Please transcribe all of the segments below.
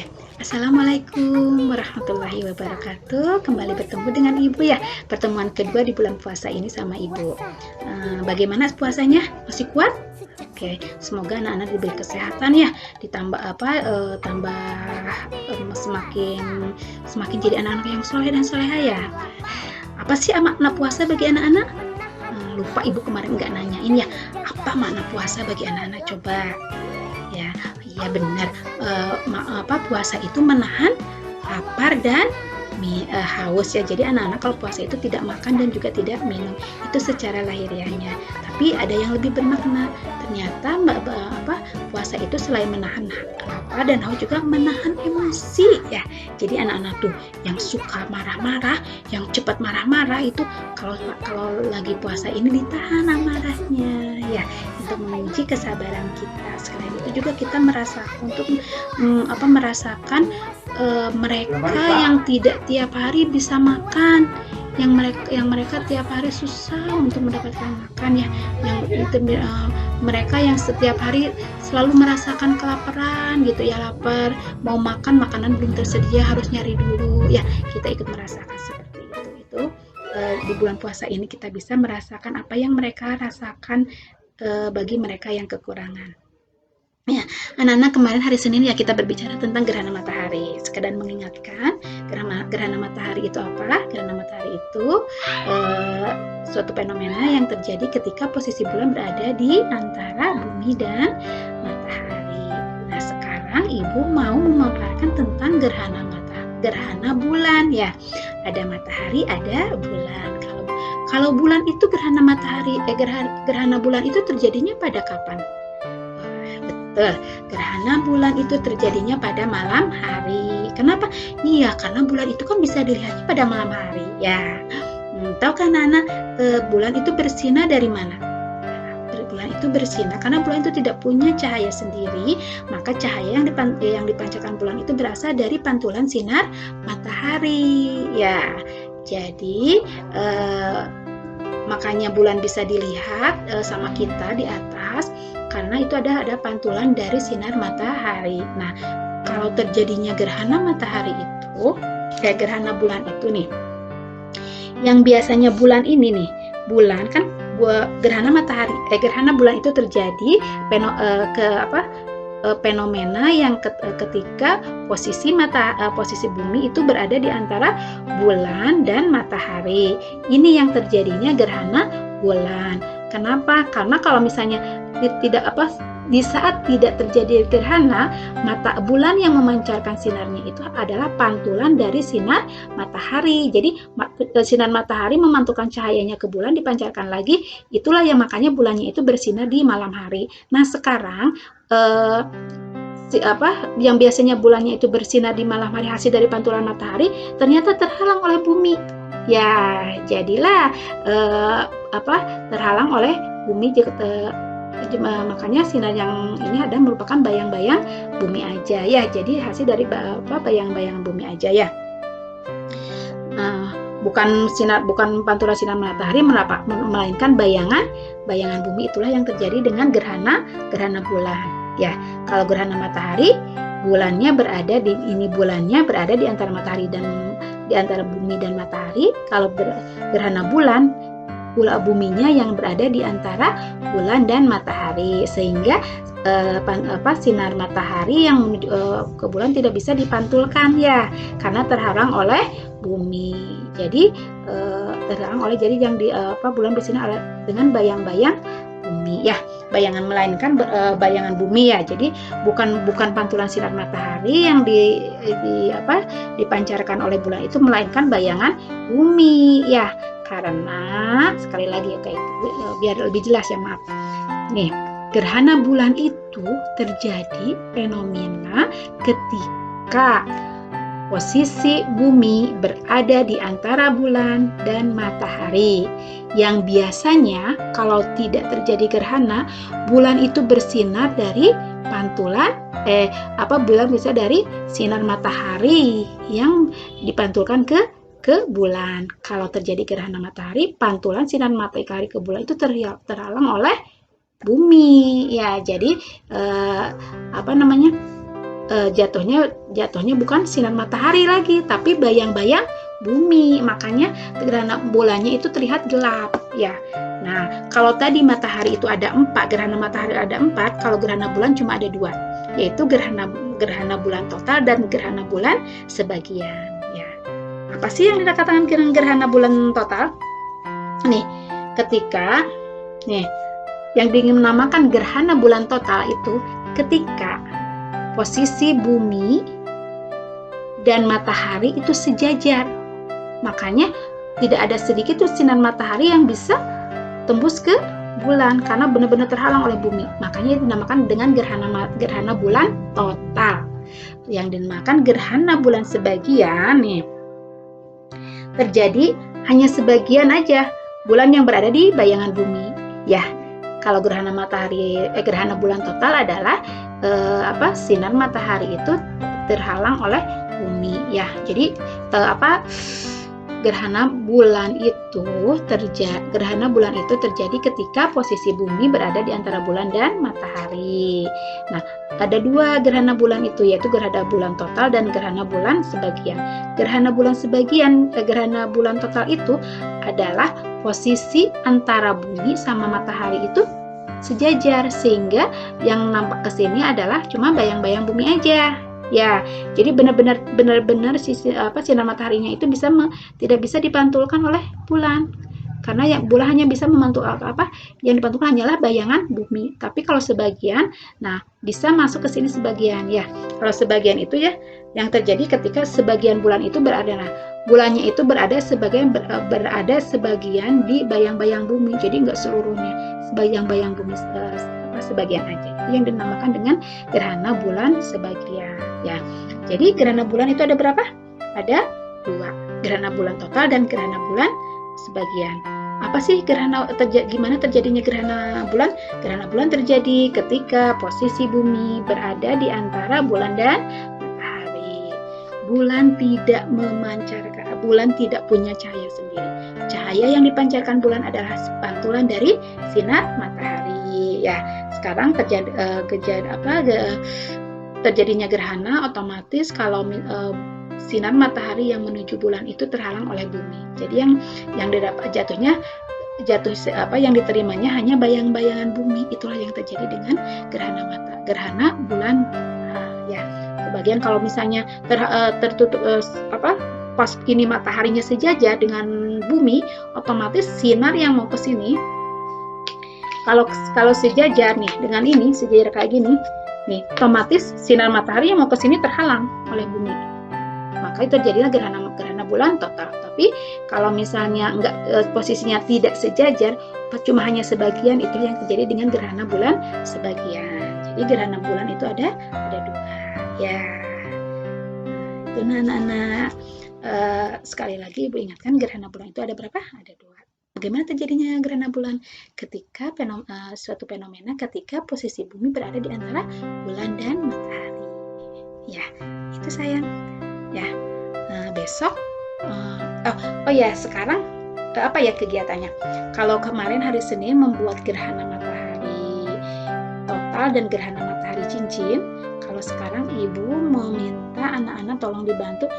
Oke. Assalamualaikum warahmatullahi wabarakatuh. Kembali bertemu dengan Ibu ya. Pertemuan kedua di bulan puasa ini sama Ibu. Bagaimana puasanya? Masih kuat? Oke. Semoga anak-anak diberi kesehatan ya. Ditambah tambah semakin jadi anak-anak yang soleh dan soleha ya. Apa sih makna puasa bagi anak-anak? Lupa Ibu kemarin nggak nanyain ya. Apa makna puasa bagi anak-anak? Coba. Ya, iya benar. Puasa itu menahan lapar dan haus ya. Jadi anak-anak kalau puasa itu tidak makan dan juga tidak minum. Itu secara lahiriahnya. Tapi ada yang lebih bermakna. Ternyata puasa itu selain menahan lapar dan haus juga menahan emosi ya. Jadi anak-anak tuh yang suka marah-marah, yang cepat marah-marah itu kalau lagi puasa ini ditahan amarahnya ya, untuk menguji kesabaran kita. Selain itu juga kita merasakan mereka yang tidak tiap hari bisa makan, yang mereka tiap hari susah untuk mendapatkan makan ya, mereka yang setiap hari selalu merasakan kelaparan gitu ya, lapar mau makan, makanan belum tersedia harus nyari dulu ya. Kita ikut merasakan seperti itu di bulan puasa ini kita bisa merasakan apa yang mereka rasakan bagi mereka yang kekurangan. Ya, anak-anak, kemarin hari Senin ya kita berbicara tentang gerhana matahari. Sekedar mengingatkan, gerhana matahari itu apa? Gerhana matahari itu suatu fenomena yang terjadi ketika posisi bulan berada di antara bumi dan matahari. Nah, sekarang Ibu mau memaparkan tentang gerhana bulan ya. Ada matahari, ada bulan. Kalau bulan itu gerhana bulan itu terjadinya pada kapan? Betul, gerhana bulan itu terjadinya pada malam hari. Kenapa? Iya, karena bulan itu kan bisa dilihat pada malam hari. Ya, tahu kan anak, bulan itu bersinar dari mana? Bulan itu bersinar karena bulan itu tidak punya cahaya sendiri, maka cahaya yang dipancarkan bulan itu berasal dari pantulan sinar matahari. Ya, jadi makanya bulan bisa dilihat sama kita di atas karena itu ada pantulan dari sinar matahari. Nah, kalau terjadinya gerhana matahari itu, gerhana bulan itu nih, yang biasanya bulan ini nih, bulan kan gerhana bulan itu terjadi fenomena yang ketika posisi bumi itu berada di antara bulan dan matahari. Ini yang terjadinya gerhana bulan. Kenapa? Karena kalau misalnya di saat tidak terjadi gerhana, bulan yang memancarkan sinarnya itu adalah pantulan dari sinar matahari. Jadi sinar matahari memantulkan cahayanya ke bulan, dipancarkan lagi, itulah yang makanya bulannya itu bersinar di malam hari. Nah, sekarang yang biasanya bulannya itu bersinar di malam hari hasil dari pantulan matahari ternyata terhalang oleh bumi. Ya, jadilah terhalang oleh bumi. Makanya sinar yang ini ada merupakan bayang-bayang bumi aja ya. Jadi hasil dari bayang-bayang bumi aja ya. Bukan pantulan sinar matahari, melainkan bayangan bumi. Itulah yang terjadi dengan gerhana bulan. Ya, kalau gerhana matahari, bulannya berada di antara matahari dan di antara bumi dan matahari. Kalau gerhana bulan, buminya yang berada di antara bulan dan matahari, sehingga sinar matahari yang menuju ke bulan tidak bisa dipantulkan ya, karena terhalang oleh bumi. Jadi bulan bersinar dengan bayang-bayang bumi ya, melainkan bayangan bumi ya. Jadi bukan pantulan sinar matahari yang dipancarkan oleh bulan itu, melainkan bayangan bumi ya. Karena sekali lagi biar lebih jelas ya, maaf. Nih, gerhana bulan itu terjadi fenomena ketika posisi bumi berada di antara bulan dan matahari. Yang biasanya kalau tidak terjadi gerhana, bulan itu bersinar dari pantulan bulan bisa dari sinar matahari yang dipantulkan ke bulan. Kalau terjadi gerhana matahari, pantulan sinar matahari ke bulan itu terhalang oleh bumi ya. Jadi jatuhnya bukan sinar matahari lagi, tapi bayang-bayang bumi. Makanya gerhana bulannya itu terlihat gelap ya. Nah, kalau tadi matahari itu ada 4, gerhana matahari ada 4, kalau gerhana bulan cuma ada 2, yaitu gerhana bulan total dan gerhana bulan sebagian ya. Apa sih yang dikatakan gerhana bulan total? Nih, ketika yang dinamakan gerhana bulan total itu ketika posisi bumi dan matahari itu sejajar. Makanya tidak ada sedikit sinar matahari yang bisa tembus ke bulan karena benar-benar terhalang oleh bumi. Makanya dinamakan dengan gerhana bulan total. Yang dinamakan gerhana bulan sebagian nih, terjadi hanya sebagian aja bulan yang berada di bayangan bumi. Ya, kalau gerhana bulan total adalah sinar matahari itu terhalang oleh bumi ya. Jadi gerhana bulan itu terjadi ketika posisi bumi berada di antara bulan dan matahari. Nah, ada 2 gerhana bulan itu, yaitu gerhana bulan total dan gerhana bulan sebagian. Gerhana bulan total itu adalah posisi antara bumi sama matahari itu sejajar, sehingga yang nampak ke sini adalah cuma bayang-bayang bumi aja. Ya, jadi benar-benar sinar mataharinya itu tidak bisa dipantulkan oleh bulan. Karena bulan hanya bisa memantul yang dipantulkan hanyalah bayangan bumi. Tapi kalau sebagian, nah bisa masuk ke sini sebagian ya. Kalau sebagian itu ya yang terjadi ketika sebagian bulan itu bulannya itu berada sebagian di bayang-bayang bumi. Jadi enggak seluruhnya, bayang-bayang bumi sebagian aja. Itu yang dinamakan dengan gerhana bulan sebagian ya. Jadi gerhana bulan itu ada berapa? Ada 2, gerhana bulan total dan gerhana bulan sebagian. Apa sih gimana terjadinya gerhana bulan? Gerhana bulan terjadi ketika posisi bumi berada di antara bulan dan matahari. Bulan tidak punya cahaya sendiri. Cahaya yang dipancarkan bulan adalah pantulan dari sinar matahari ya. Sekarang terjadinya gerhana otomatis kalau sinar matahari yang menuju bulan itu terhalang oleh bumi. Jadi yang yang diterimanya hanya bayang-bayangan bumi. Itulah yang terjadi dengan gerhana bulan ya. Sebagian kalau misalnya tertutup pas gini mataharinya sejajar dengan bumi, otomatis sinar yang mau ke sini kalau sejajar nih dengan ini, sejajar kayak gini nih, otomatis sinar matahari yang mau ke sini terhalang oleh bumi. Maka itu terjadilah gerhana bulan total. Tapi kalau misalnya posisinya tidak sejajar, cuma hanya sebagian, itu yang terjadi dengan gerhana bulan sebagian. Jadi gerhana bulan itu ada 2 ya. Itu anak-anak. Sekali lagi Ibu ingatkan, gerhana bulan itu ada berapa? Ada 2. Bagaimana terjadinya gerhana bulan? Ketika suatu fenomena ketika posisi bumi berada di antara bulan dan matahari. Ya, itu sayang. Ya, besok. Sekarang apa ya kegiatannya? Kalau kemarin hari Senin membuat gerhana matahari total dan gerhana matahari cincin, kalau sekarang Ibu mau minta anak-anak tolong dibantu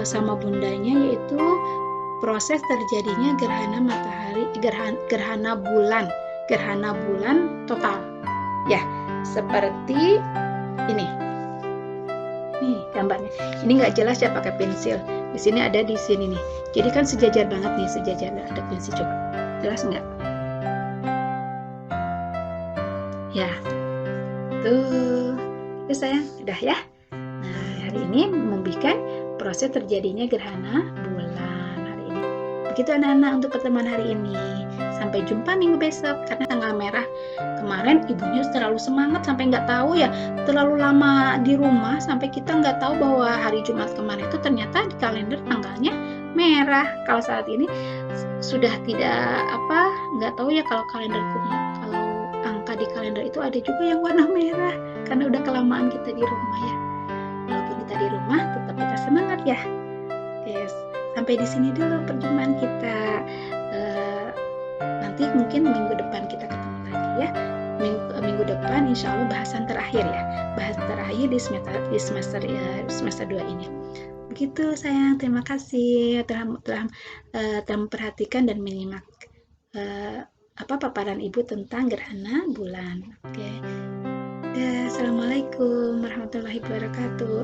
sama bundanya, yaitu proses terjadinya gerhana bulan total ya, seperti ini nih gambarnya. Ini nggak jelas ya pakai pensil, di sini ada di sini nih, jadi kan sejajar banget nih, ada pensil, coba jelas nggak ya? Tuh itu sayang, udah ya. Nah, hari ini membuat proses terjadinya gerhana bulan hari ini. Begitu anak-anak untuk pertemuan hari ini. Sampai jumpa minggu besok. Karena tanggal merah kemarin ibunya terlalu semangat sampai nggak tahu ya, terlalu lama di rumah sampai kita nggak tahu bahwa hari Jumat kemarin itu ternyata di kalender tanggalnya merah. Kalau saat ini sudah nggak tahu ya kalau angka di kalender itu ada juga yang warna merah karena udah kelamaan kita di rumah ya. Walaupun kita di rumah, tetap kita semangat ya. Yes. Sampai di sini dulu perjumpaan kita. Nanti mungkin minggu depan kita ketemu lagi ya. minggu depan insya Allah bahasan terakhir ya, bahasan terakhir di semester 2 ini. Begitu sayang, terima kasih telah memperhatikan dan menyimak paparan ibu tentang gerhana bulan. Oke. Assalamualaikum warahmatullahi wabarakatuh.